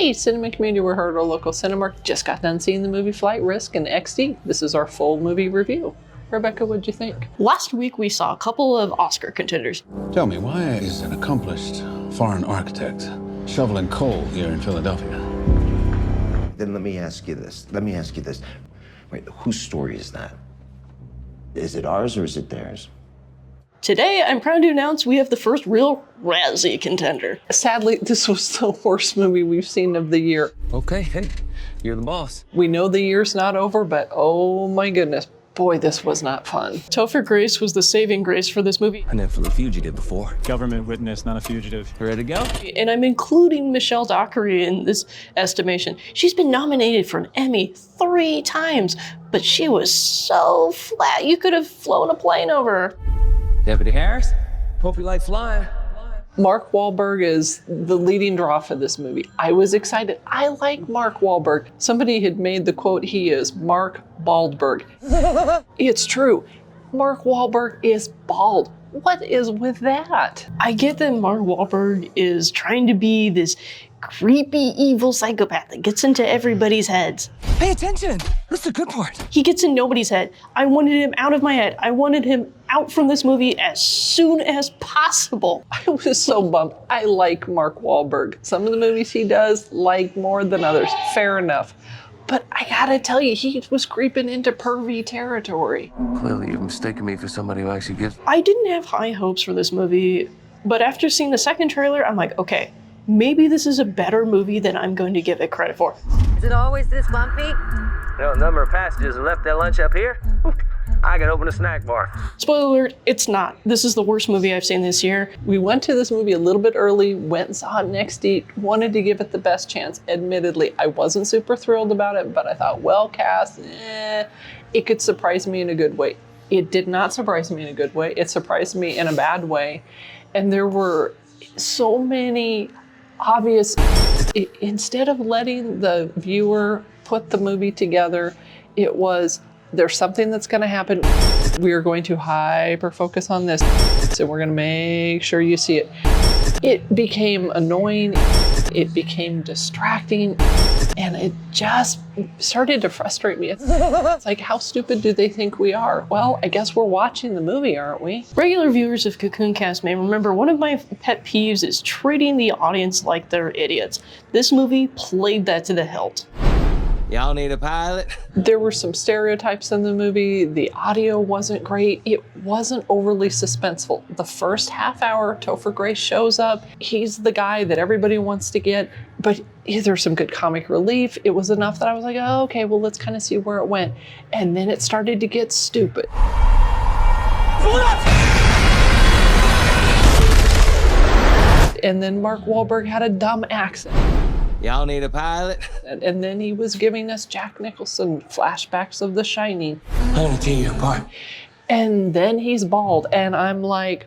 Hey, cinema community, we're here at our local Cinemark. Just got done seeing the movie Flight Risk in XD. This is our full movie review. Rebecca, what'd you think? Last week we saw a couple of Oscar contenders. Tell me, why is an accomplished foreign architect shoveling coal here in Philadelphia? Then let me ask you this. Wait, whose story is that? Is it ours or is it theirs? Today, I'm proud to announce we have the first real Razzie contender. Sadly, this was the worst movie we've seen of the year. Okay, hey, you're the boss. We know the year's not over, but oh my goodness, boy, this was not fun. Topher Grace was the saving grace for this movie. I never flew a fugitive before. Government witness, not a fugitive. You ready to go? And I'm including Michelle Dockery in this estimation. She's been nominated for an Emmy 3 times, but she was so flat, you could have flown a plane over her. Deputy Harris, hope you like flying. Mark Wahlberg is the leading draw for this movie. I was excited. I like Mark Wahlberg. Somebody had made the quote, he is Mark Baldberg. It's true. Mark Wahlberg is bald. What is with that? I get that Mark Wahlberg is trying to be this creepy, evil psychopath that gets into everybody's heads. Pay attention, that's the good part. He gets in nobody's head. I wanted him out of my head. I wanted him out from this movie as soon as possible. I was so bummed. I like Mark Wahlberg. Some of the movies he does like more than others. Fair enough. But I gotta tell you, he was creeping into pervy territory. Clearly you've mistaken me for somebody who actually gives. I didn't have high hopes for this movie, but after seeing the second trailer, I'm like, okay, maybe this is a better movie than I'm going to give it credit for. Is it always this bumpy? No, a number of passengers have left their lunch up here. I can open a snack bar. Spoiler alert, it's not. This is the worst movie I've seen this year. We went to this movie a little bit early, went and saw it in XD, wanted to give it the best chance. Admittedly, I wasn't super thrilled about it, but I thought, well cast, it could surprise me in a good way. It did not surprise me in a good way. It surprised me in a bad way. And there were so many obvious, instead of letting the viewer put the movie together, it was, there's something that's going to happen. We are going to hyper focus on this. So we're going to make sure you see it. It became annoying. It became distracting. And it just started to frustrate me. It's like, how stupid do they think we are? Well, I guess we're watching the movie, aren't we? Regular viewers of Cocoon Cast may remember one of my pet peeves is treating the audience like they're idiots. This movie played that to the hilt. Y'all need a pilot? There were some stereotypes in the movie. The audio wasn't great. It wasn't overly suspenseful. The first half hour, Topher Grace shows up. He's the guy that everybody wants to get, but there's some good comic relief. It was enough that I was like, oh, okay, well, let's kind of see where it went. And then it started to get stupid. And then Mark Wahlberg had a dumb accent. Y'all need a pilot? And then he was giving us Jack Nicholson flashbacks of The Shining. I'm gonna tear you apart. And then he's bald, and I'm like,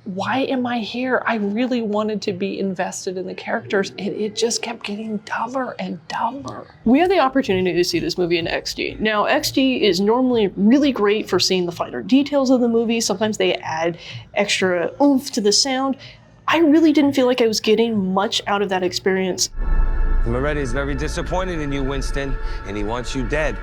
why am I here? I really wanted to be invested in the characters, and it just kept getting dumber and dumber. We had the opportunity to see this movie in XD. Now, XD is normally really great for seeing the finer details of the movie. Sometimes they add extra oomph to the sound. I really didn't feel like I was getting much out of that experience. Moretti is very disappointed in you, Winston, and he wants you dead.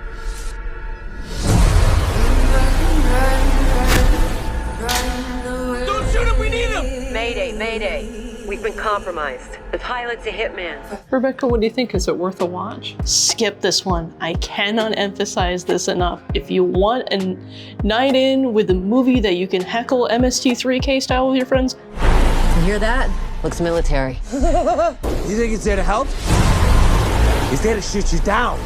Don't shoot him, we need him! Mayday, mayday. We've been compromised. The pilot's a hitman. Rebecca, what do you think? Is it worth a watch? Skip this one. I cannot emphasize this enough. If you want a night in with a movie that you can heckle MST3K style with your friends, You hear that? Looks military. You think he's there to help? He's there to shoot you down.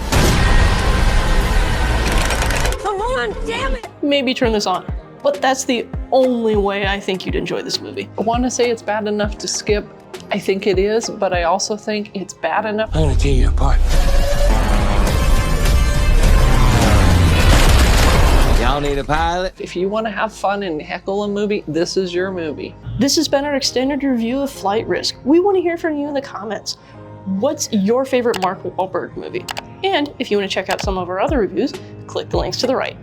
Come on, damn it! maybe turn this on. But that's the only way I think you'd enjoy this movie. I want to say it's bad enough to skip. I think it is, but I also think it's bad enough. I'm gonna tear you apart. Y'all need a pilot? If you want to have fun and heckle a movie, this is your movie. This has been our extended review of Flight Risk. We want to hear from you in the comments. What's your favorite Mark Wahlberg movie? And if you want to check out some of our other reviews, click the links to the right.